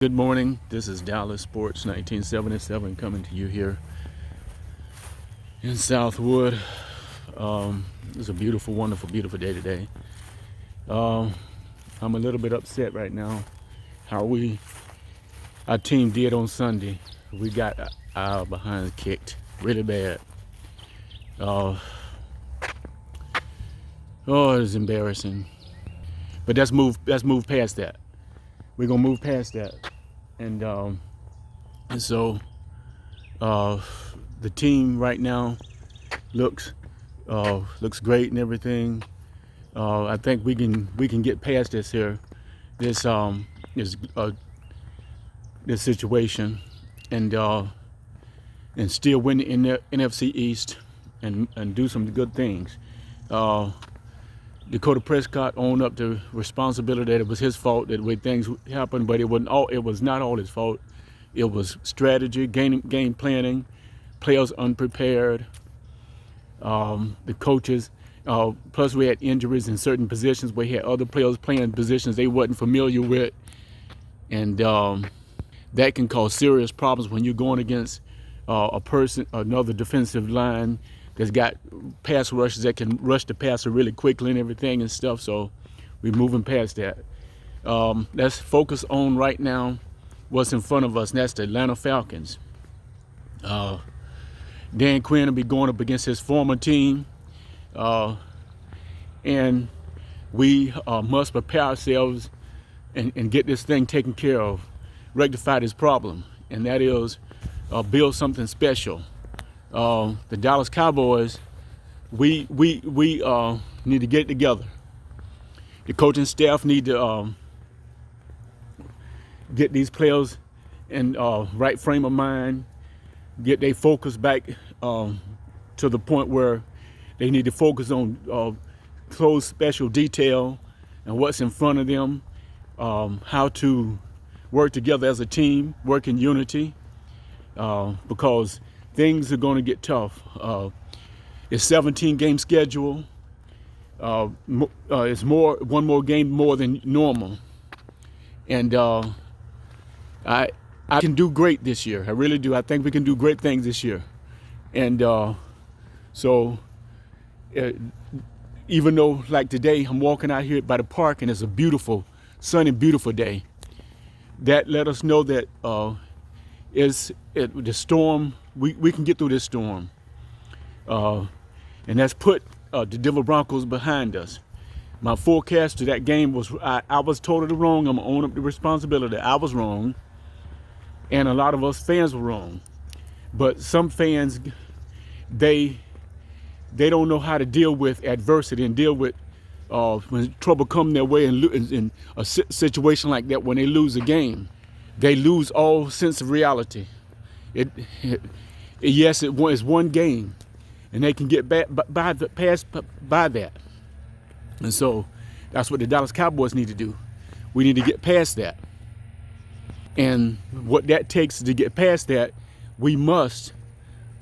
Good morning. This is Dallas Sports 1977 coming to you here in Southwood. It's a beautiful, wonderful, beautiful day today. I'm a little bit upset right now how our team did on Sunday. We got our behind kicked really bad. It's embarrassing. But let's move past that. We're gonna move past that, and so the team right now looks great and everything. I think we can get past this this situation, and still win in the NFC East and do some good things. Dakota Prescott owned up to responsibility that it was his fault that the way things happened, but it was not all his fault. It was strategy, game planning, players unprepared, the coaches. Plus, we had injuries in certain positions. We had other players playing positions they wasn't familiar with, and that can cause serious problems when you're going against another defensive line that's got pass rushers that can rush the passer really quickly and everything and stuff. So we're moving past that. Let's focus on right now what's in front of us, and that's the Atlanta Falcons. Dan Quinn will be going up against his former team, and we must prepare ourselves and get this thing taken care of, rectify this problem, and that is build something special. The Dallas Cowboys, we need to get it together. The coaching staff need to get these players in right frame of mind, get their focus back to the point where they need to focus on close special detail and what's in front of them, how to work together as a team, work in unity, because things are going to get tough. It's 17-game schedule. It's one more game more than normal, and I can do great this year. I really do. I think we can do great things this year, and even though like today I'm walking out here by the park and it's a beautiful, sunny, beautiful day, that let us know that the storm. We can get through this storm, and that's put the Denver Broncos behind us. My forecast to that game was I was totally wrong. I'm gonna own up the responsibility. I was wrong, and a lot of us fans were wrong. But some fans, they don't know how to deal with adversity and deal with when trouble come their way, and in a situation like that, when they lose a game, they lose all sense of reality. Yes, it's one game, and they can get past that. And so that's what the Dallas Cowboys need to do. We need to get past that. And what that takes to get past that, we must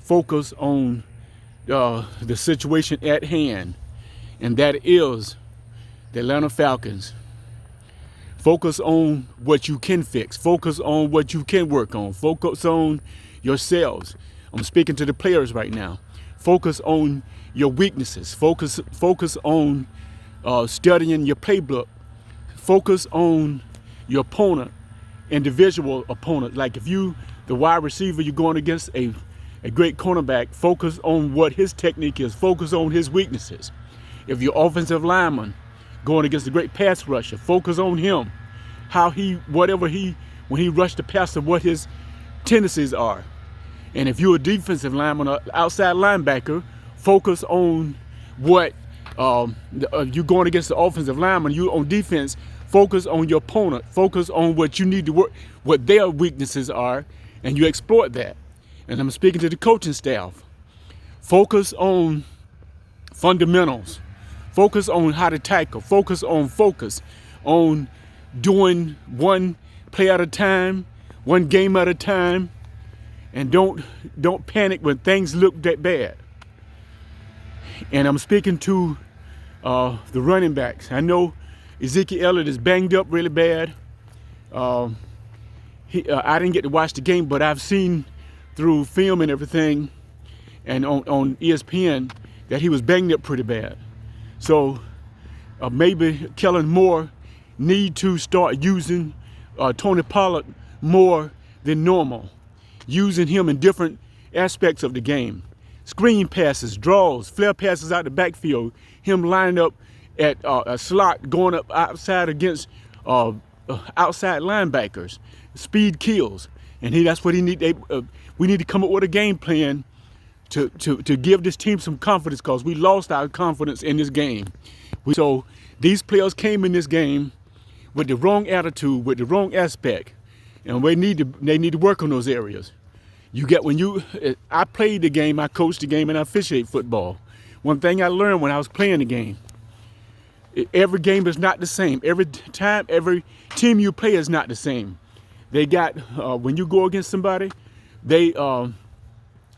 focus on the situation at hand, and that is the Atlanta Falcons. Focus on what you can fix. Focus on what you can work on. Focus on yourselves. I'm speaking to the players right now. Focus on your weaknesses. Focus on studying your playbook. Focus on your opponent, individual opponent. Like if you, the wide receiver, you're going against a great cornerback, focus on what his technique is. Focus on his weaknesses. If your offensive lineman going against a great pass rusher, focus on him. When he rushed the passer, what his tendencies are. And if you're a defensive lineman or outside linebacker, focus on what you're going against the offensive lineman. You on defense, focus on your opponent. Focus on what you need to work, what their weaknesses are, and you exploit that. And I'm speaking to the coaching staff. Focus on fundamentals. Focus on how to tackle. Focus on doing one play at a time, one game at a time, and don't panic when things look that bad. And I'm speaking to the running backs. I know Ezekiel Elliott is banged up really bad. I didn't get to watch the game, but I've seen through film and everything, and on ESPN, that he was banged up pretty bad. So maybe Kellen Moore need to start using Tony Pollard more than normal, using him in different aspects of the game. Screen passes, draws, flare passes out the backfield, him lining up at a slot, going up outside against outside linebackers, speed kills. And that's what he need. We need to come up with a game plan to give this team some confidence, because we lost our confidence in this game. So these players came in this game with the wrong attitude, with the wrong aspect, and they need to work on those areas. I played the game, I coached the game, and I officiate football. One thing I learned when I was playing the game, every game is not the same. Every team you play is not the same. They got, when you go against somebody, you're going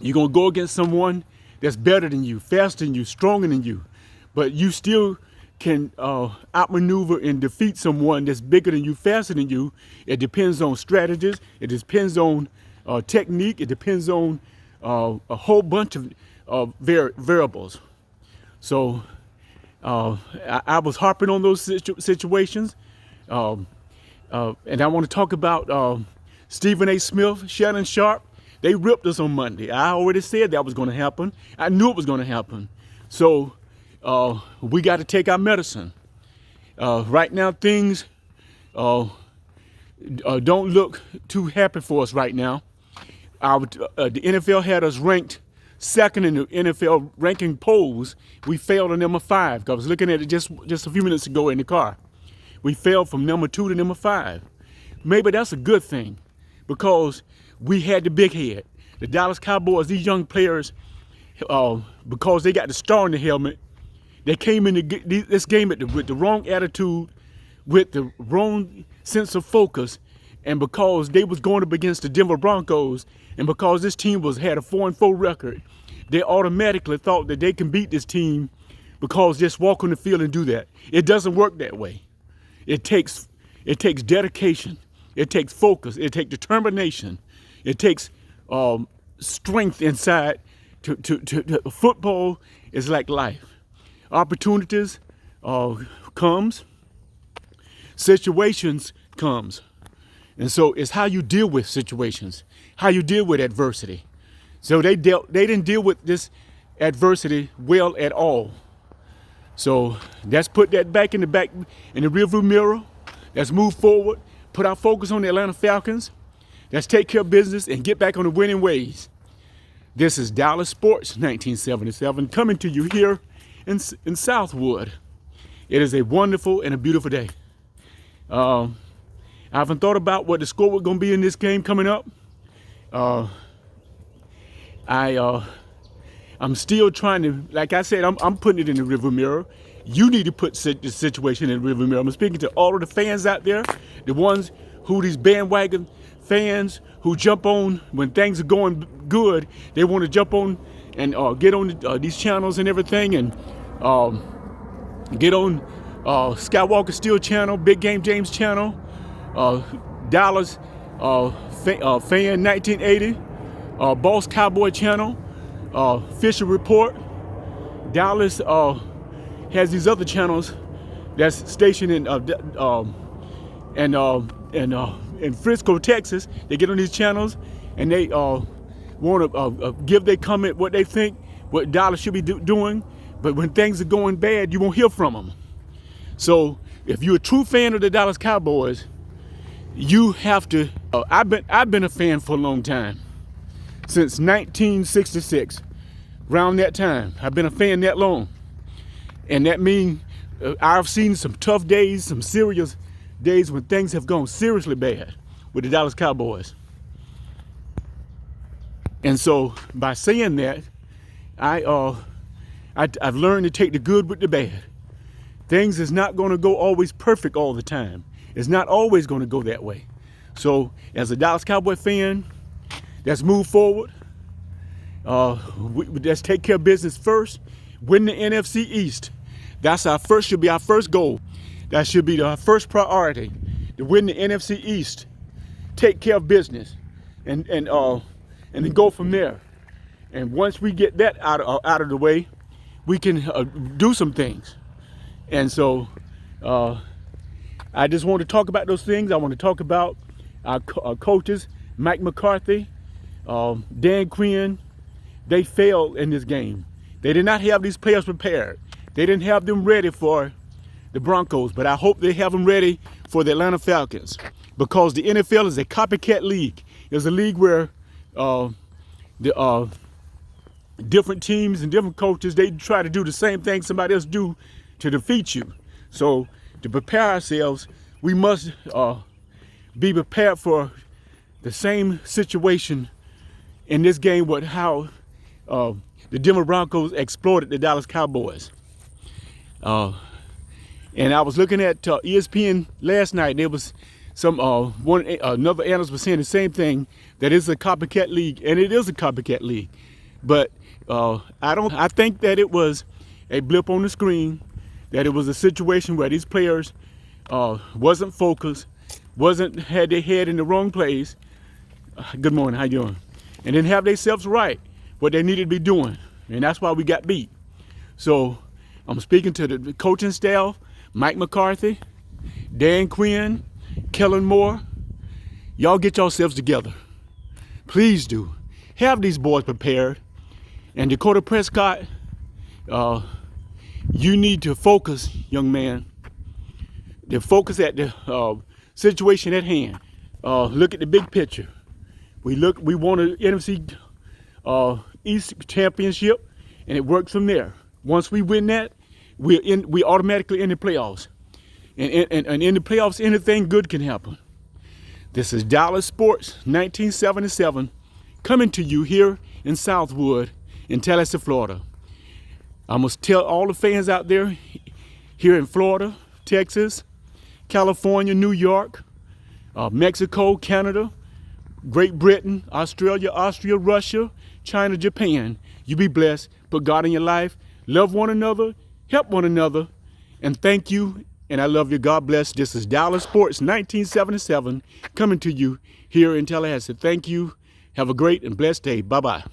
to go against someone that's better than you, faster than you, stronger than you. But you still can outmaneuver and defeat someone that's bigger than you, faster than you. It depends on strategies. It depends on technique. It depends on a whole bunch of variables. So I was harping on those situations. And I want to talk about Stephen A. Smith, Shannon Sharp. They ripped us on Monday. I already said that was going to happen. I knew it was going to happen. So we got to take our medicine. Right now, things don't look too happy for us right now. The NFL had us ranked second in the NFL ranking polls. We failed to number 5. I was looking at it just a few minutes ago in the car. We fell from number 2 to number 5. Maybe that's a good thing, because we had the big head. The Dallas Cowboys, these young players, because they got the star in the helmet, they came into this game with the wrong attitude, with the wrong sense of focus, and because they was going up against the Denver Broncos, and because this team had a 4-4 record, they automatically thought that they can beat this team because just walk on the field and do that. It doesn't work that way. It takes dedication. It takes focus. It takes determination. It takes strength inside. Football is like life. Opportunities comes. Situations comes. And so it's how you deal with situations, how you deal with adversity. So they didn't deal with this adversity well at all. So let's put that back in the rearview mirror. Let's move forward, put our focus on the Atlanta Falcons. Let's take care of business and get back on the winning ways. This is Dallas Sports 1977 coming to you here in Southwood. It is a wonderful and a beautiful day. I haven't thought about what the score was going to be in this game coming up. I'm still trying to, like I said, I'm putting it in the rearview mirror. You need to put the situation in the rearview mirror. I'm speaking to all of the fans out there, the ones who these bandwagon fans who jump on when things are going good. They want to jump on and get on these channels and everything, and get on Skywalker Steel channel, Big Game James channel, Dallas Fan 1980, Boss Cowboy channel, Fisher Report. Dallas has these other channels that's stationed in Frisco, Texas. They get on these channels and they want to give their comment what they think, what Dallas should be doing. But when things are going bad, you won't hear from them. So if you're a true fan of the Dallas Cowboys, you have to. I've been a fan for a long time, since 1966. Around that time, I've been a fan that long, and that means I've seen some tough days, some serious days when things have gone seriously bad with the Dallas Cowboys. And so, by saying that, I've learned to take the good with the bad. Things is not going to go always perfect all the time. It's not always going to go that way. So, as a Dallas Cowboy fan, let's move forward. Let's take care of business first. Win the NFC East. That's should be our first goal. That should be our first priority, to win the NFC East, take care of business, and then go from there. And once we get that out of the way, we can do some things. And so I just want to talk about those things. I want to talk about our coaches, Mike McCarthy, Dan Quinn. They failed in this game. They did not have these players prepared. They didn't have them ready for the Broncos, but I hope they have them ready for the Atlanta Falcons, because the NFL is a copycat league. It's a league where the different teams and different coaches, they try to do the same thing somebody else do to defeat you. So to prepare ourselves, we must be prepared for the same situation in this game with how the Denver Broncos exploited the Dallas Cowboys. And I was looking at ESPN last night, and there was another analyst was saying the same thing, that it's a copycat league, and it is a copycat league. But I think that it was a blip on the screen, that it was a situation where these players wasn't focused, had their head in the wrong place. Good morning, how you doing? And didn't have themselves right, what they needed to be doing, and that's why we got beat. So I'm speaking to the coaching staff, Mike McCarthy, Dan Quinn, Kellen Moore. Y'all get yourselves together. Please do. Have these boys prepared. And Dakota Prescott, you need to focus, young man. To focus at the situation at hand. Look at the big picture. We won an NFC East championship, and it works from there. Once we win that, we automatically in the playoffs. And in the playoffs, anything good can happen. This is Dallas Sports 1977, coming to you here in Southwood in Tallahassee, Florida. I must tell all the fans out there here in Florida, Texas, California, New York, Mexico, Canada, Great Britain, Australia, Austria, Russia, China, Japan. You be blessed. Put God in your life. Love one another. Help one another. And thank you. And I love you. God bless. This is Dallas Sports 1977 coming to you here in Tallahassee. Thank you. Have a great and blessed day. Bye-bye.